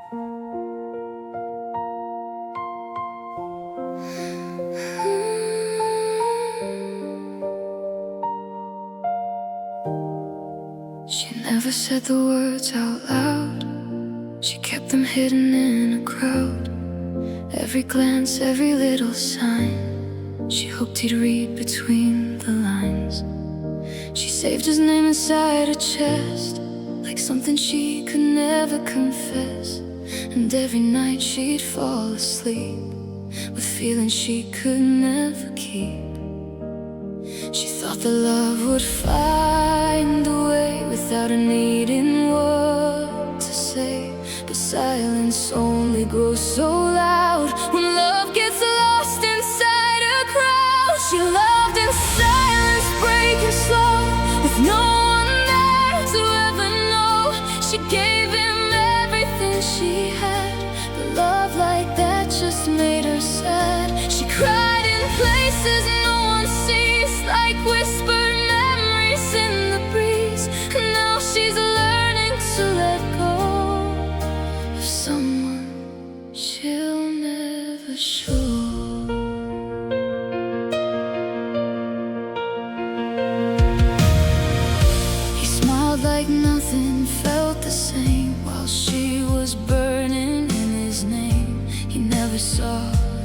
She never said the words out loud. She kept them hidden in a crowd. Every glance, every little sign, she hoped he'd read between the lines. She saved his name inside her chest, like something she could never confess. And every night she'd fall asleep with feelings she could never keep. She thought that love would find a way without a need in what to say. But silence only grows so loud when love gets lost inside a crowd. She loved in silence, breaking slow, with no one there to ever know. She gave him everything she had, but love like that just made her sad. She cried in places no one sees, like whispered memories in the breeze. And now she's learning to let go of someone she'll never show. He smiled like nothing felt the same while she was burning in his name. He never saw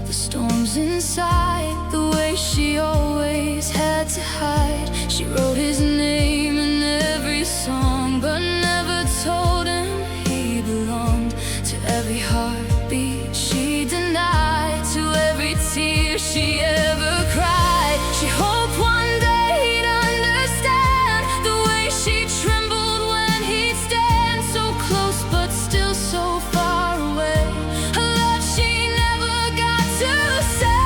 the storms inside, the way she always had to hide. She wrote his name in every song, but never told him he belonged. To every heartbeat she denied, to every tear she ever cried. She hoped one day he'd understand the way she trembled when he'd stand so close but still so far away. A love she never got to say.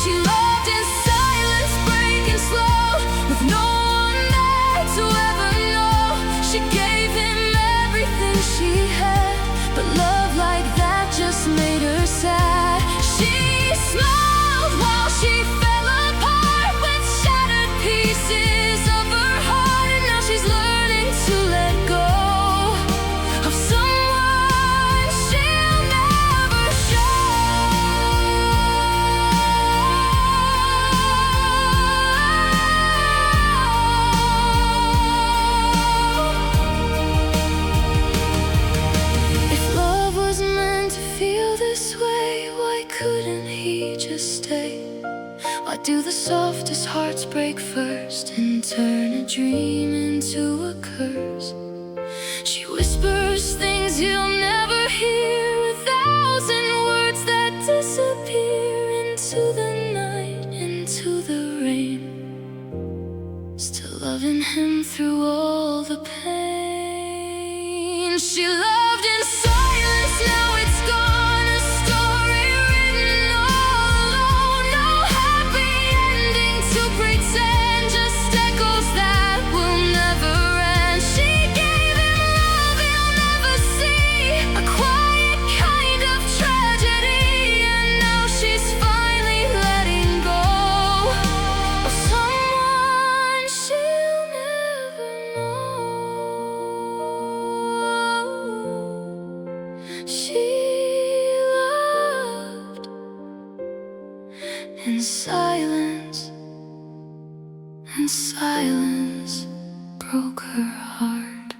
She loved in silence, breaking slow, with no one there to ever know. She gave him everything she had, but love like that just made her sad. She smiled while she fell apart with shattered pieces of her heart. And now she's learning to let go of someone she'll never show. If love was meant to feel this way, why couldn't he just stay? Why do the softest hearts break first and turn a dream into a curse? She whispers things you'll never hear, 1,000 words that disappear into the night, into the rain. Still loving him through all the pain. She loved in silence, now it's gone, a story written all alone. No happy ending to pretend, just echoes that will never end. She gave him love he'll never see, a quiet kind of tragedy. And now she's finally letting go of someone she'll never know. She loved in silence, and silence broke her heart.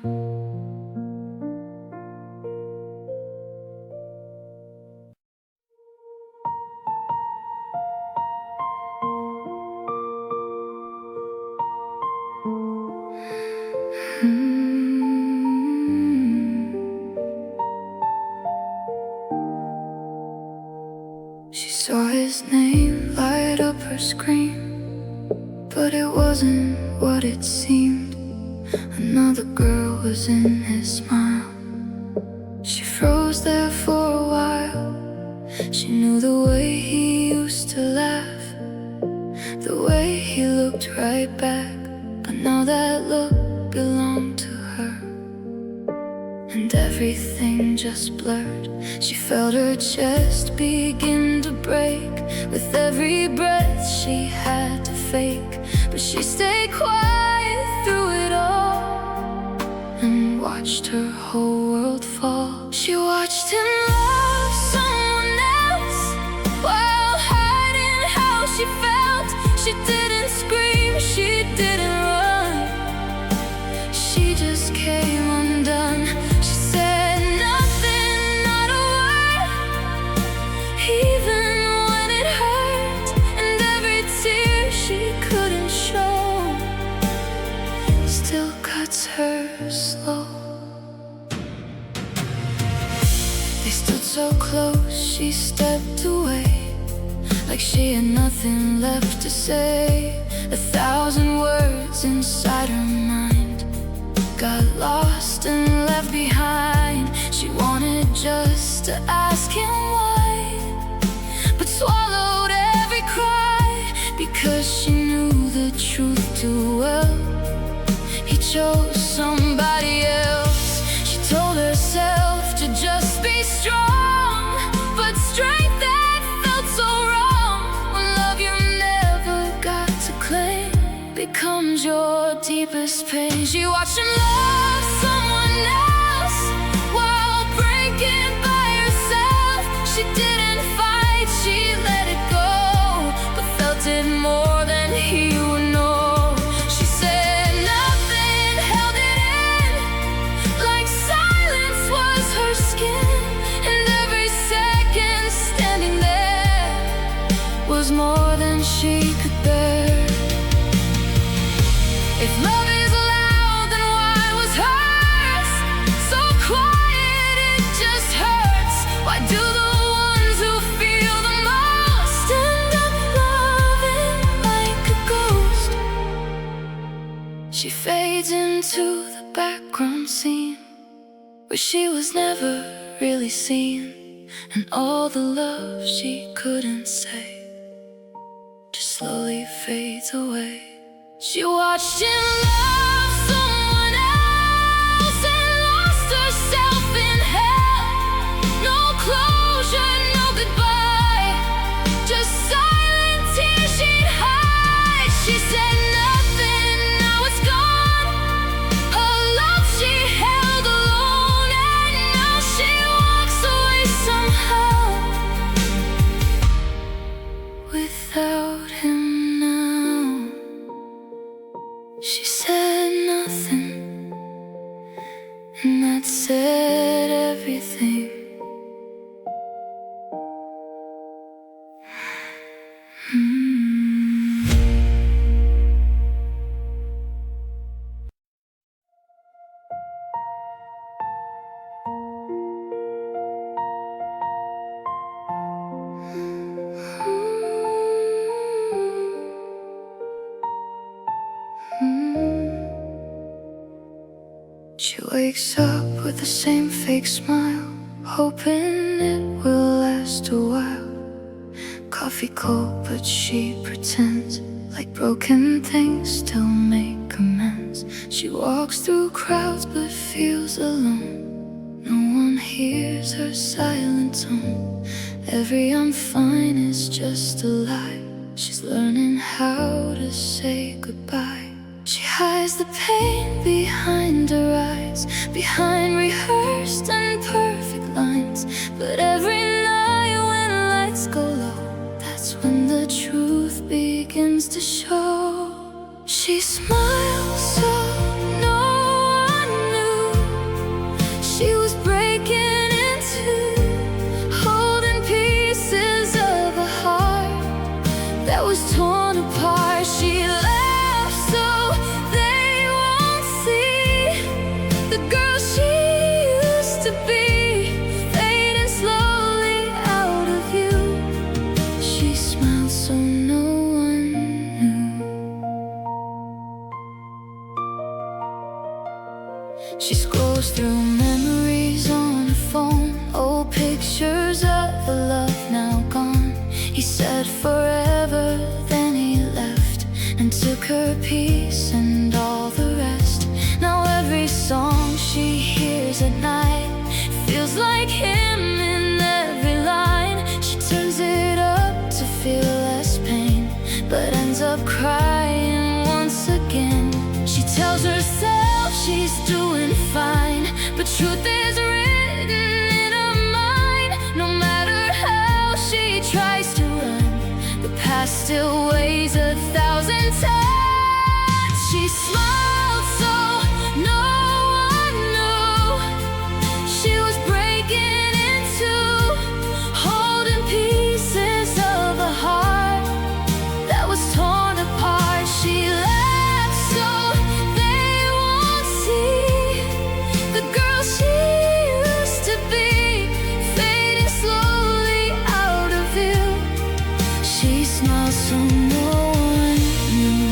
She saw his name light up her screen, but it wasn't what it seemed. Another girl was in his smile. She froze there for a while. She knew the way he used to laugh, the way he looked right back. But now that look belonged to her, and everything just blurred. She felt her chest begin to break with every breath she had to fake. But she stayed quiet through it all and watched her whole world fall. fall. She watched him love someone else while hiding how she felt. She didn't scream, she didn't run, she just came undone. She said nothing, not a word, even when it hurt. And every tear she couldn't show still cuts her slow. They stood so close, she stepped away, like she had nothing left to say. 1,000 words inside her mind got lost and left behind. She wanted just to ask him why, but swallowed every cry, because she knew the truth too well. He chose somebody else. She told herself to just be strong, but strength that felt so wrong, when love you never got to claim becomes your deepest pain. She watched him love someone else while breaking by herself. She didn't fight, she let it go, but felt it more than he would know. She said nothing, held it in, like silence was her skin. And every second standing there was more than she could bear. If love is loud, then why was hers so quiet? It just hurts. Why do the ones who feel the most end up loving like a ghost? She fades into the background scene where she was never really seen, and all the love she couldn't say just slowly fades away. She watched him love someone else and lost herself in hell. No closure, no goodbye, just silent tears she'd hide. She said nothing, now it's gone. Her love she held alone, and now she walks away somehow without him. She said nothing, and that said everything. She wakes up with the same fake smile, hoping it will last a while. Coffee cold, but she pretends like broken things still make amends. She walks through crowds but feels alone. No one hears her silent tone. Every "I'm fine" is just a lie. She's learning how to say goodbye. She hides the pain behind her eyes, behind rehearsed and perfect lines. But every night when lights go low, that's when the truth begins to show. She smiles so no one knew she was breaking into, holding pieces of a heart that was torn apart. She laughs so they won't see the girl she used to be, fading slowly out of view. She smiles so no one knew. She scrolls through memories on her phone, old pictures of the love now gone. He said forever, then he left and took her peace and all the rest. Now every song she hears at night feels like him in every line. She turns it up to feel less pain, but ends up crying once again. She tells herself she's doing fine, but truth is written still weighs 1,000 tons. She smiled so no one knew she was breaking in two, holding pieces of a heart that was torn apart. She laughed so they won't see the girl she used to be, fading slowly out of view. She smiled so no one knew.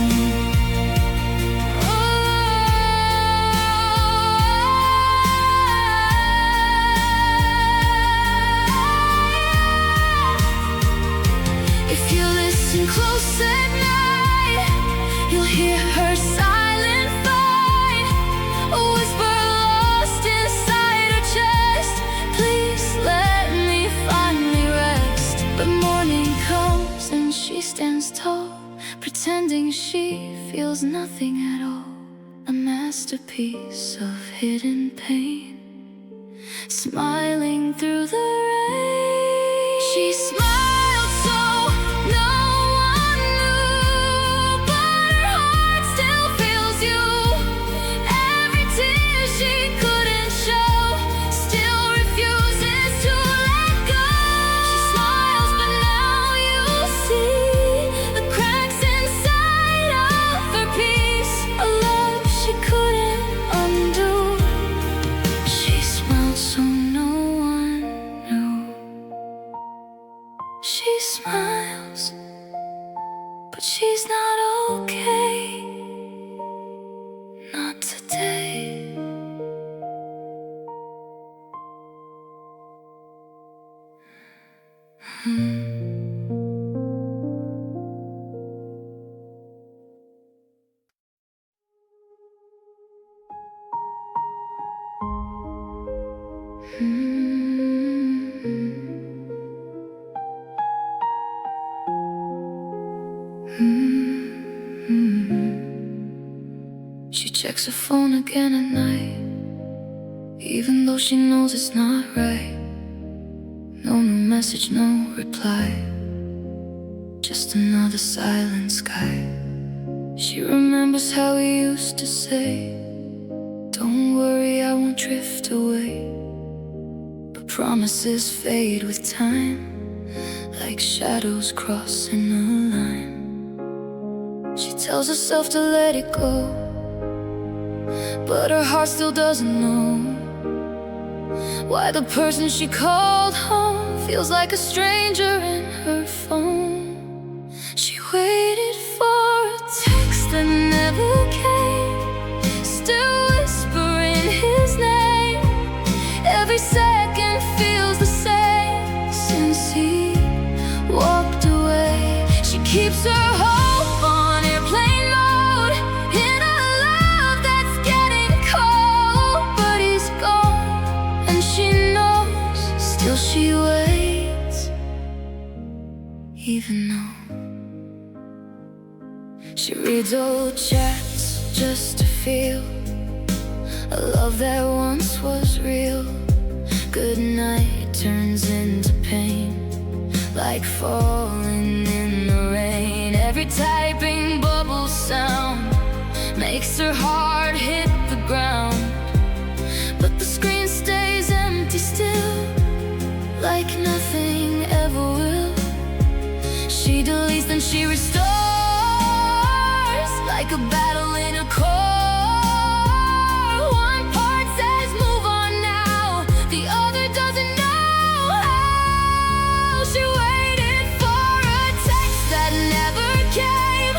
If you listen close at night, you'll hear her silent fight, a whisper lost inside her chest. Please let me finally rest. But morning comes and she stands tall, pretending she feels nothing at all. A masterpiece of hidden pain, smiling through the rain. She smiled so no one knew, but her heart still feels you. Every tear she couldn't show still refuses to let go. She smiles, but now you see the cracks inside of her peace, a love she couldn't undo. She smiled so no one knew. She smiles, but she's not okay. Not today. She checks her phone again at night, even though she knows it's not right. No new message, no reply, just another silent sky. She remembers how we used to say, don't worry, I won't drift away. But promises fade with time, like shadows crossing a line. She tells herself to let it go, but her heart still doesn't know why the person she called home feels like a stranger in her phone. She waited for a text that never came, still whispering his name. Every second feels the same since he walked away. She keeps her hope on airplane mode, in a love that's getting cold. But he's gone and she knows, still she waits, even though she reads old chats just to feel a love that once was real. Good night turns into pain, like falling in the rain. Every typing bubble sound makes her heart hit the ground, but the screen stays empty still, like nothing ever will. She deletes, then she restores, like a battle in a core. One part says move on now, the other doesn't know how. She waited for a text that never came,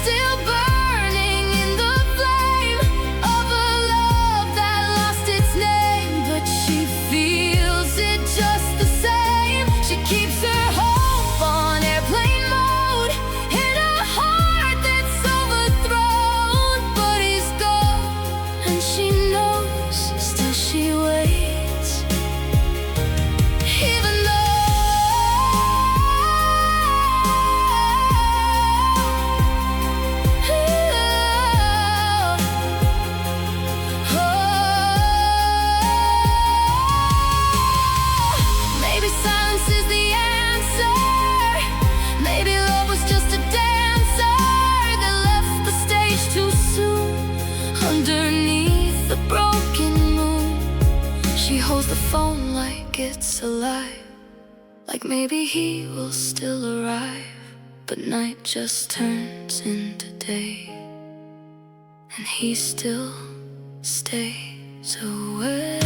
still burning in the flame. She holds the phone like it's alive, like maybe he will still arrive. But night just turns into day, and he still stays away.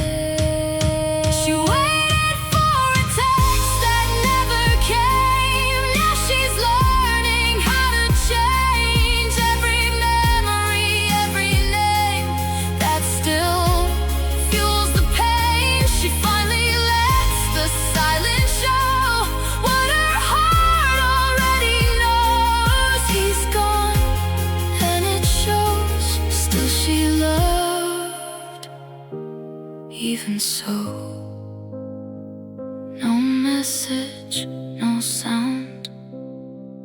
She waited for a text that never came. Now she's learning how to change every memory, every name that still fuels the pain. She finally lets the silence show what her heart already knows. He's gone and it shows. Still she loved, even so. No message, no sound,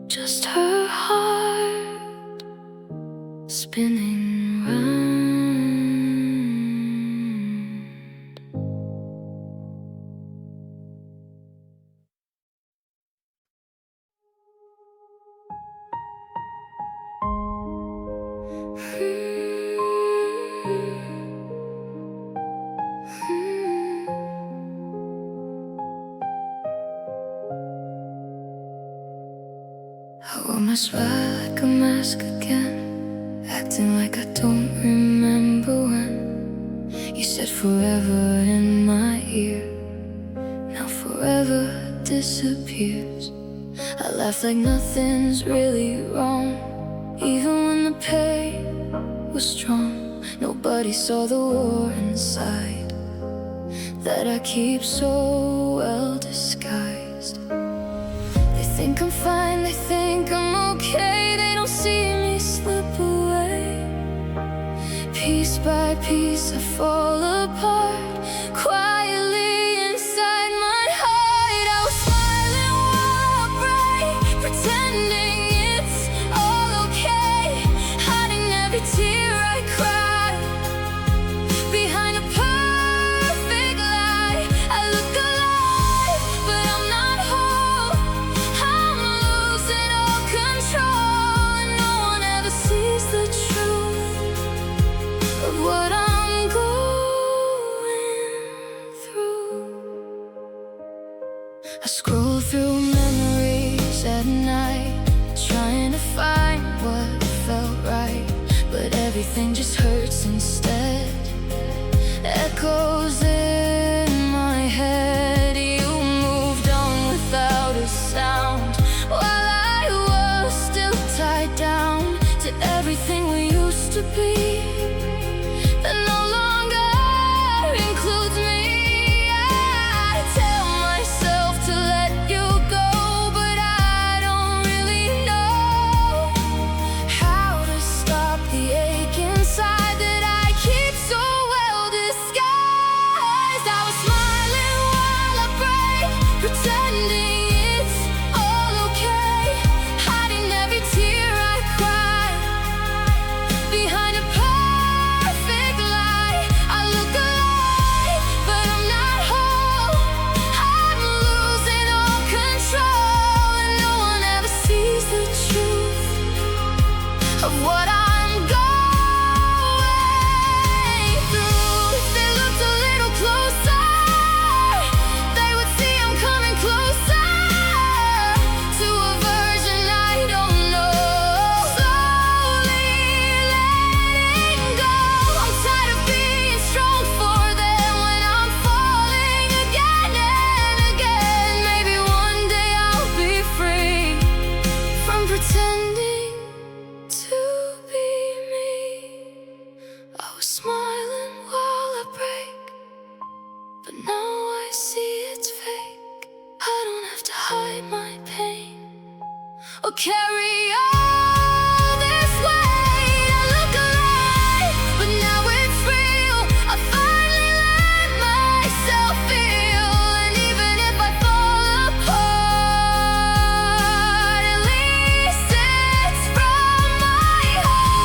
just her heart spinning round. I wore my smile like a mask again, acting like I don't remember when you said forever in my ear. Now forever disappears. I laugh like nothing's really wrong, even when the pain was strong. Nobody saw the war inside that I keep so well disguised. They think I'm fine, they think I'm okay. They don't see me slip away. Piece by piece I fall apart, quietly inside my heart. I was smiling while I break, pretending it's all okay, hiding every tear I cry behind a perfect lie. I look alive, but I'm not whole. I'm losing all control, and no one ever sees the truth of what I'm going through. I scroll through memories at night, trying to find what felt right, but everything just hurts instead. Echoes in my head. You moved on without a sound, while I was still tied down to everything we used to be that no longer includes me. I tell myself to let you go, but I don't really know how to stop the ache inside that I keep so well disguised. I was smiling while I break, pretending it's all okay, hiding every tear I cry behind a perfect lie. I look alive, but I'm not whole. I'm losing all control, and no one ever sees the truth of what I'm going through. If they looked a little closer, they would see I'm coming closer to a version I don't know. Slowly letting go. I'm tired of being strong for them when I'm falling again and again. Maybe one day I'll be free from pretending to be me. I was smiling while I break, but now I see it's fake. I don't have to hide my pain or carry all this weight. I look alive, but now it's real. I finally let myself feel, and even if I fall apart, at least it's from my heart.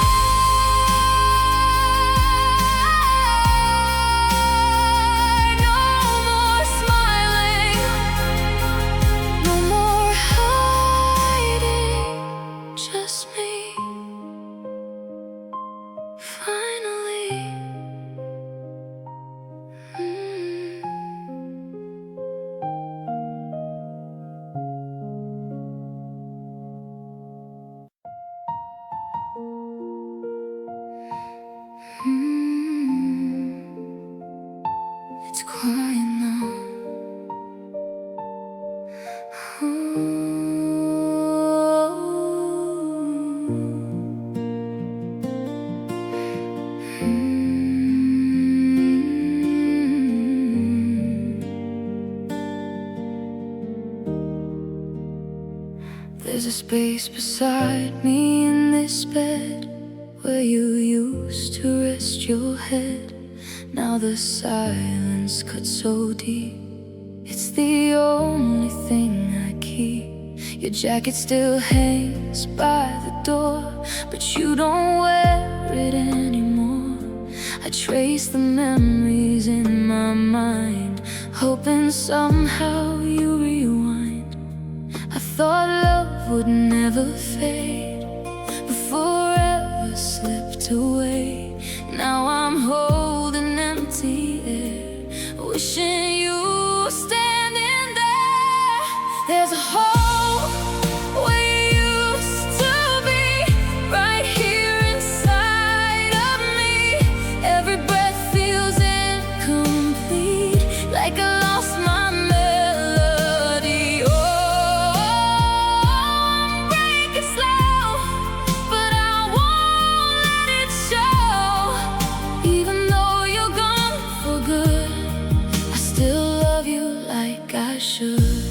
No more smiling, no more hiding. space beside me in this bed where you used to rest your head. Now the silence cuts so deep, it's the only thing I keep. Your jacket still hangs by the door, but you don't wear it anymore. I trace the memories in my mind, hoping somehow you rewind. I thought love would never fade, but forever slipped away. Now I'm holding empty air, wishing you were standing there. There's a hole where you used to be, right here inside of me. Every breath feels incomplete, like I lost my melody. Oh, I'm breaking slow, but I won't let it show. Even though you're gone for good, I still love you like I should.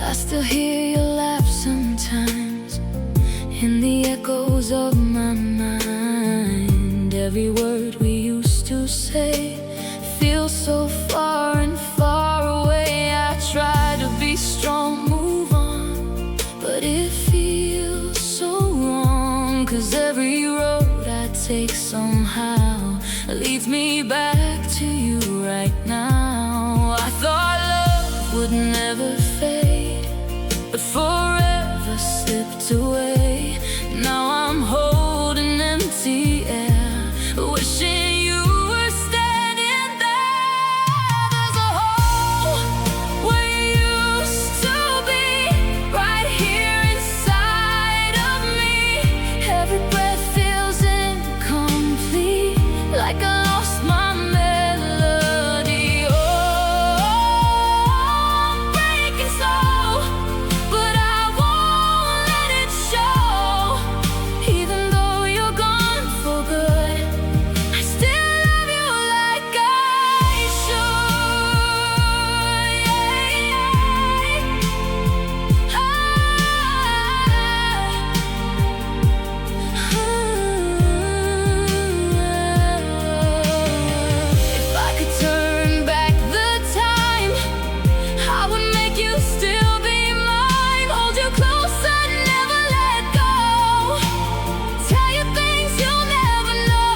I still hear your laugh sometimes in the echoes of my mind. Every word we used to say feels so far and far away. I try to be strong, move on, but it feels so wrong. 'Cause every road I take somehow leads me back to you right now. I thought love would never fade, but forever slipped away. Now I'm holding empty air, wishing you were standing there. There's a hole where you used to be, right here inside of me. Every breath feels incomplete, like I lost my melody. Oh, I'm breaking slow, but I won't let it show. Even though you're gone for good, I still love you like I should. If I could turn back the time, I would make you still be mine. Hold you closer, never let go. Tell you things you'll never know.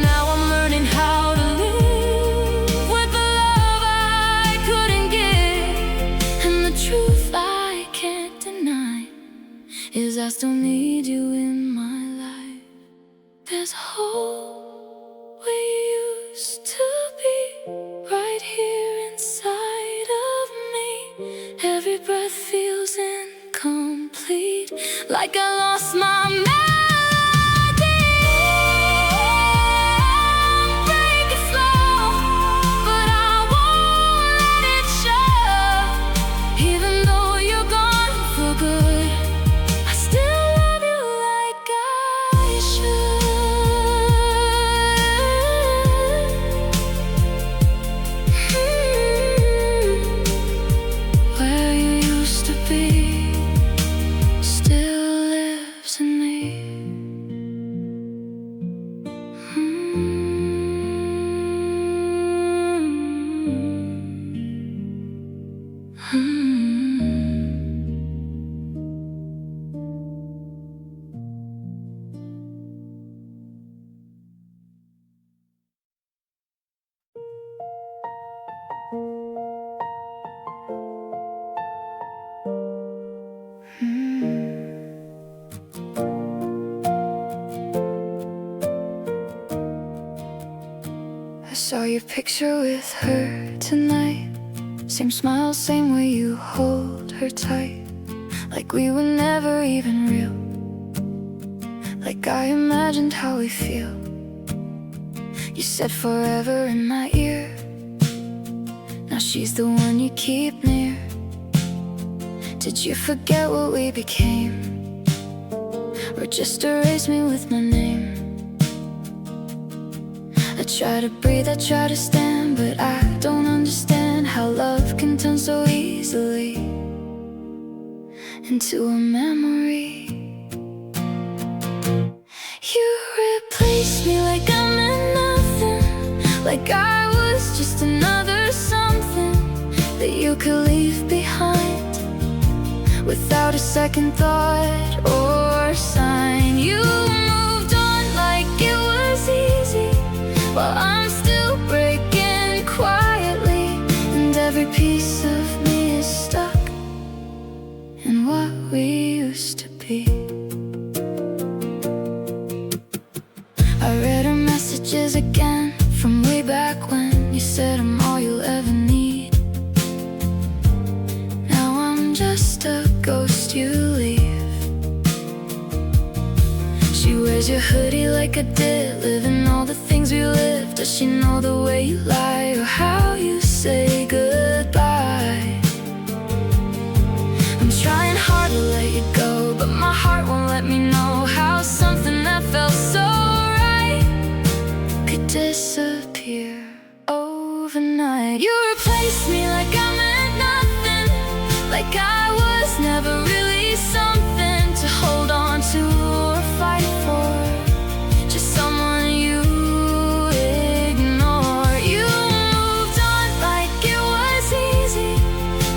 Now I'm learning how to live with the love I couldn't give. And the truth I can't deny is I still need you in my life. There's a hole we used to be, right here inside of me. Every breath feels incomplete, like I lost my melody. I'm breaking slow, but I won't let it show. Even though you're gone for good, I still love you like I should. Where you used to be still lives in me. I saw your picture with her tonight. Same smile, same way you hold her tight. Like we were never even real. Like I imagined how we feel. You said forever in my ear. Now she's the one you keep near. Did you forget what we became? Or just erase me with my name? I try to breathe, I try to stand, but I don't understand how love can turn so easily into a memory. You replaced me like I meant nothing, like I was just another something that you could leave behind without a second thought or sign. You moved on like it was easy, while I'm still breaking quietly, and every piece of me is stuck in what we used to be. I read our messages again from way back when you said I'm all you'll ever need. Now I'm just a ghost you leave. She wears your hoodie like I did, living all the things we lived. Does she know the way you lie or how you say goodbye? I'm trying hard to let you go, but my heart won't let me know how something that felt so right could disappear overnight. You replaced me like I meant nothing, like I was never really something to hold on to or fight for, just someone you ignore. You moved on like it was easy,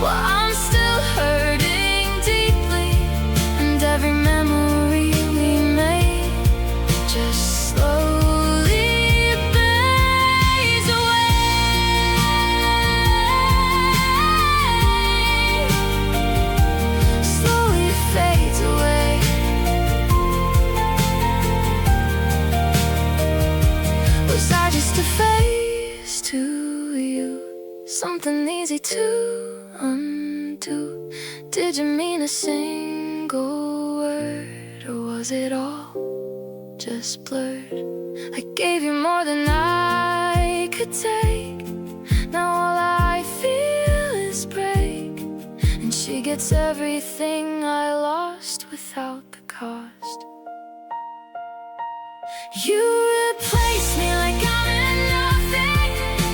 while I'm still hurting deeply, and every memory we made just slowly fades away. Slowly fades away. Was I just a face to you, something easy to undo? Did you mean a single word, or was it all just blurred? I gave you more than I could take. Now all I feel is break, and she gets everything I lost without the cost. You replaced me like I meant nothing,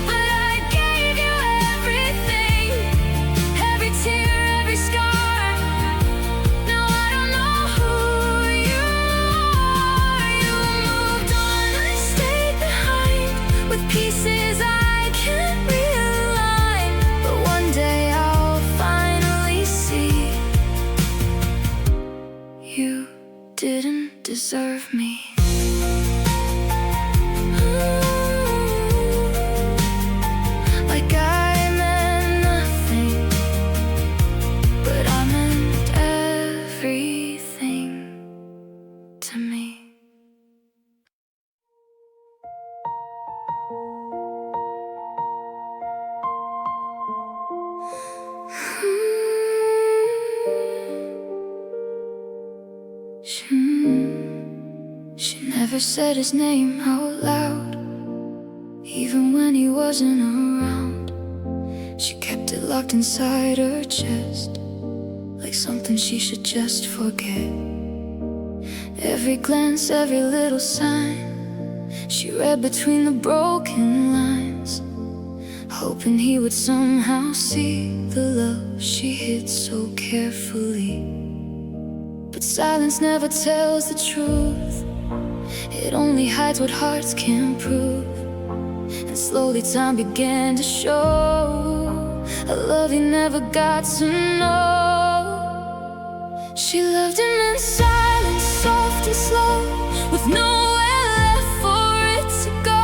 but I gave you everything, every tear, every scar. Now I don't know who you are. You moved on, I stayed behind with pieces I can't realign. But one day I'll finally see you didn't deserve me. Like I meant nothing, but I meant everything to me. She never said his name out loud, even when he wasn't around. She kept it locked inside her chest, like something she should just forget. Every glance, every little sign, she read between the broken lines, hoping he would somehow see the love she hid so carefully. But silence never tells the truth, it only hides what hearts can't prove. And slowly time began to show a love he never got to know. She loved him in silence, soft and slow, with nowhere left for it to go.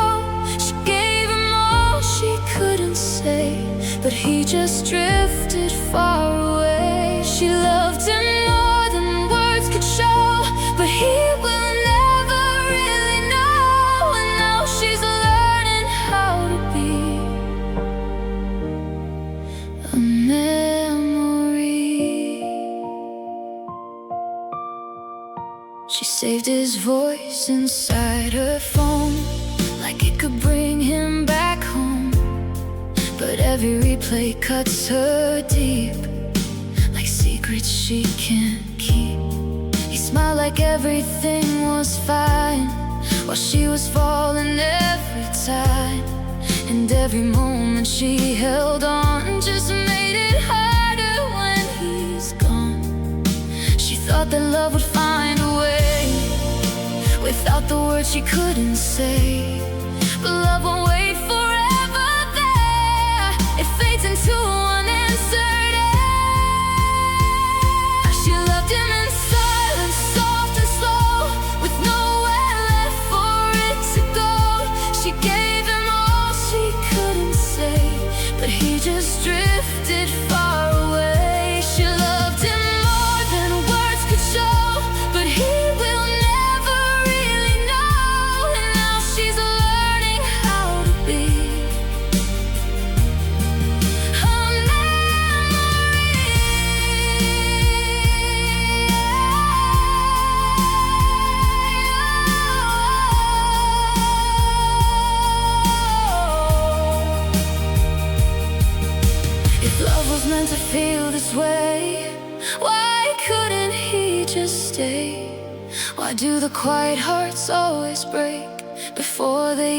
She gave him all she couldn't say, but he just drifted far away. She loved him more than words could show, but he will never really know. And now she's learning how to be a memory. She saved his voice inside her phone, like it could bring him back home. But every replay cuts her deep, like secrets she can't keep. He smiled like everything was fine, while she was falling every time. And every moment she held on just made it harder when he's gone. She thought that love would find a way without the words she couldn't say. But love won't wait forever there. It fades into unanswered air. She loved him in silence, soft and slow, with nowhere left for it to go. She gave him all she couldn't say, but he just drifted far away. She loved him more than words could show, but he will never really know. And now she's learning how to be a memory. If love was meant to feel this way, why couldn't he just stay? Why do the quiet hearts always break before they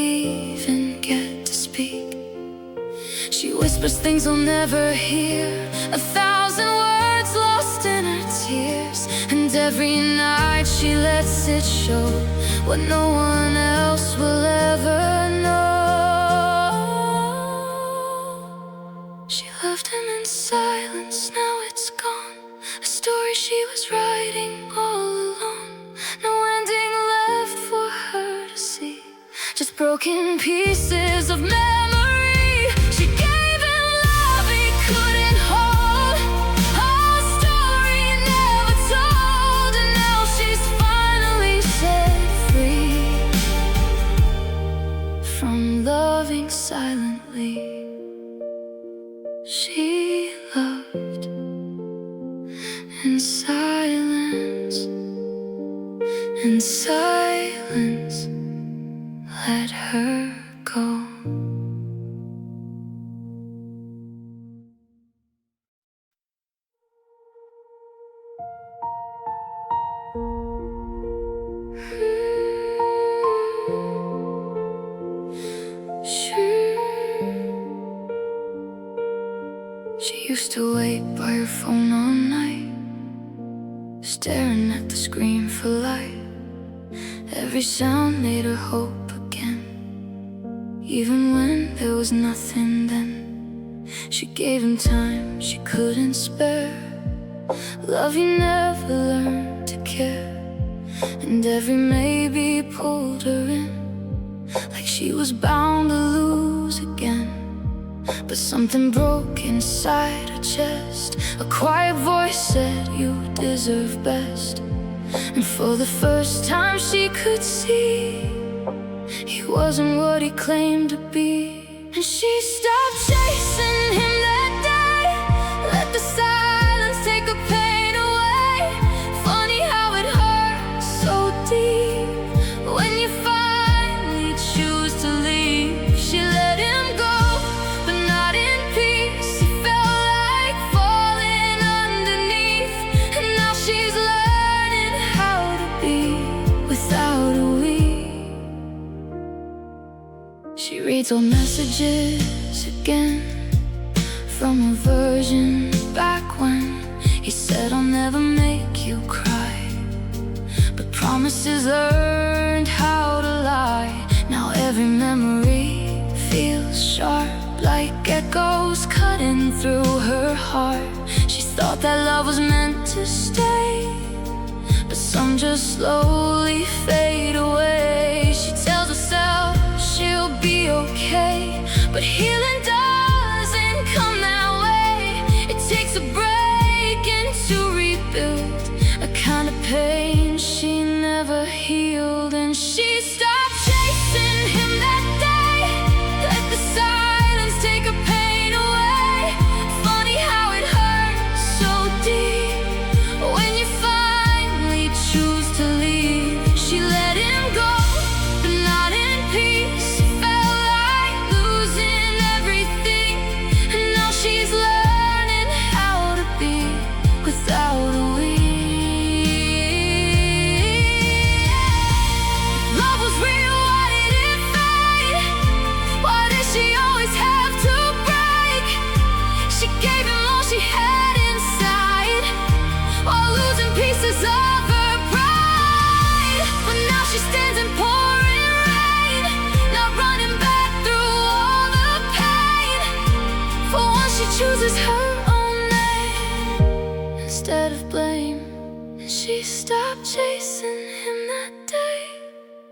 even get to speak? She whispers things we'll never hear, 1,000 words lost in her tears. And every night she lets it show what no one else will ever know. She loved him in silence, now it's gone. A story she was writing all alone. No ending left for her to see, just broken pieces of memory. She gave him love he couldn't hold, a story never told. And now she's finally set free from loving silently. She loved in silence, and silence let her go. She used to wait by her phone all night, staring at the screen for light. Every sound made her hope again, even when there was nothing then. She gave him time she couldn't spare, love he never learned to care. And every maybe pulled her in, like she was bound to lose again. But something broke inside her chest. A quiet voice said, you deserve best. And for the first time she could see he wasn't what he claimed to be. And she stopped chasing him that day, let the silence take the pain away. Funny how it hurts so deep when you finally choose to leave. She let him go, but not in peace. He felt like falling underneath. And now she's learning how to be without a we. She reads old messages again from a version back when he said, I'll never make you cry, but promises learned how to lie. Now every memory feels sharp, like echoes cutting through her heart. She thought that love was meant to stay, but some just slowly fade away. She tells herself she'll be okay, but healing doesn't come that way. It takes a break and to rebuild a kind of pain she never healed. And she stopped chasing him that day, let the silence take her pain away. Funny how it hurts so deep when you finally choose to leave. She let him go, but not in peace. It felt like losing everything. And now she's learning how to be without a we. Love was real.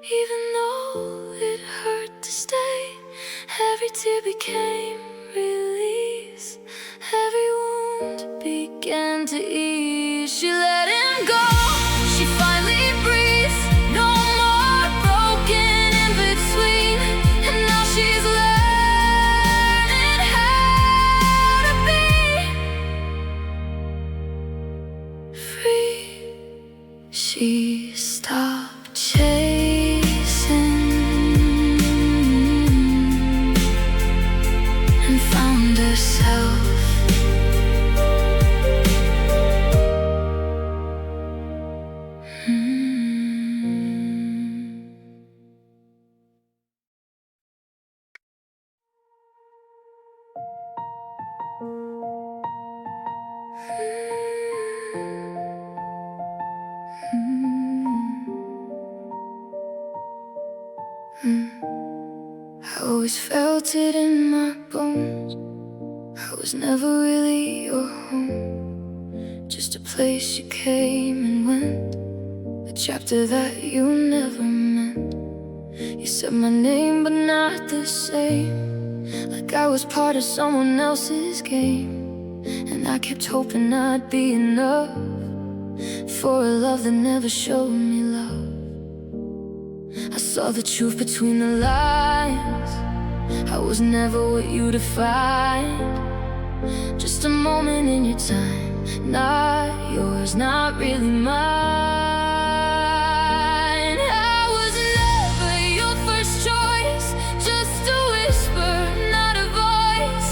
Even though it hurt to stay, every tear became release. Every wound began to ease. She let him go, she finally breathes. No more broken in between. And now she's learning how to be free. She stopped chasing and found herself. I always felt it in my bones. I was never really your home, just a place you came and went, a chapter that you never meant. You said my name but not the same, like I was part of someone else's game. And I kept hoping I'd be enough for a love that never showed me love. I saw the truth between the lines. I was never what you defined, just a moment in your time, not yours, not really mine. I was never your first choice, just a whisper, not a voice,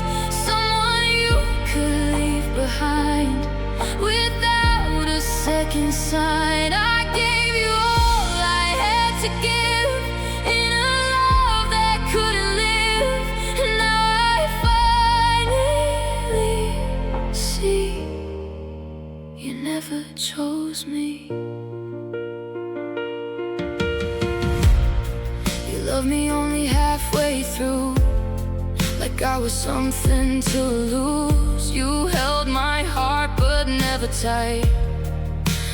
someone you could leave behind without a second sign. I gave you all I had to give in a love that couldn't live. And now I finally see you never chose me. You loved me only halfway through, like I was something to lose. You held my heart but never tight,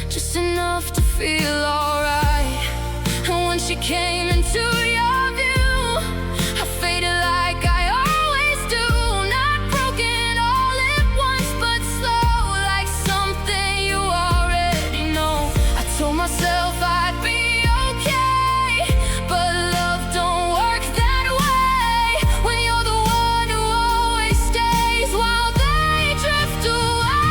just enough to feel alright. And when she came into your view, I faded like I always do. Not broken all at once, but slow, like something you already know. I told myself I'd be okay, but love don't work that way. When you're the one who always stays while they drift away.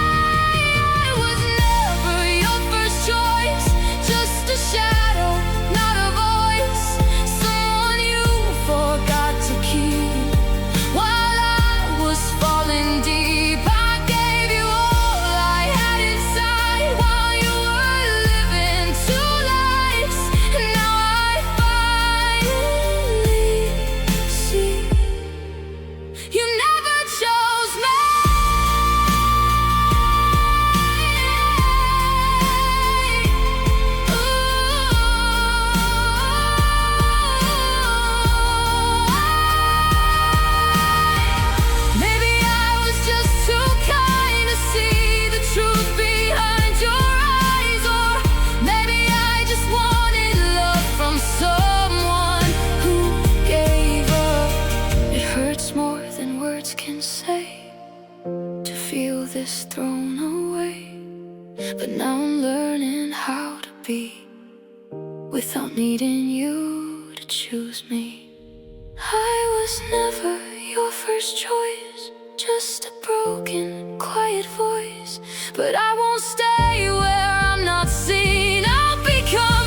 I was never your first choice, just a shadow, not a voice, someone you forgot to keep while I was falling deep. I gave you all I had inside while you were living two lives. And now I finally see you never chose me. Maybe I was just too kind to see the truth behind your eyes, or maybe I just wanted love from someone who gave up. It hurts more than words can say to feel this thrown away, but now I'm learning how to be without needing you to choose me. I was never your first choice, just a broken, quiet voice, but I won't stay where I'm not seen. I'll become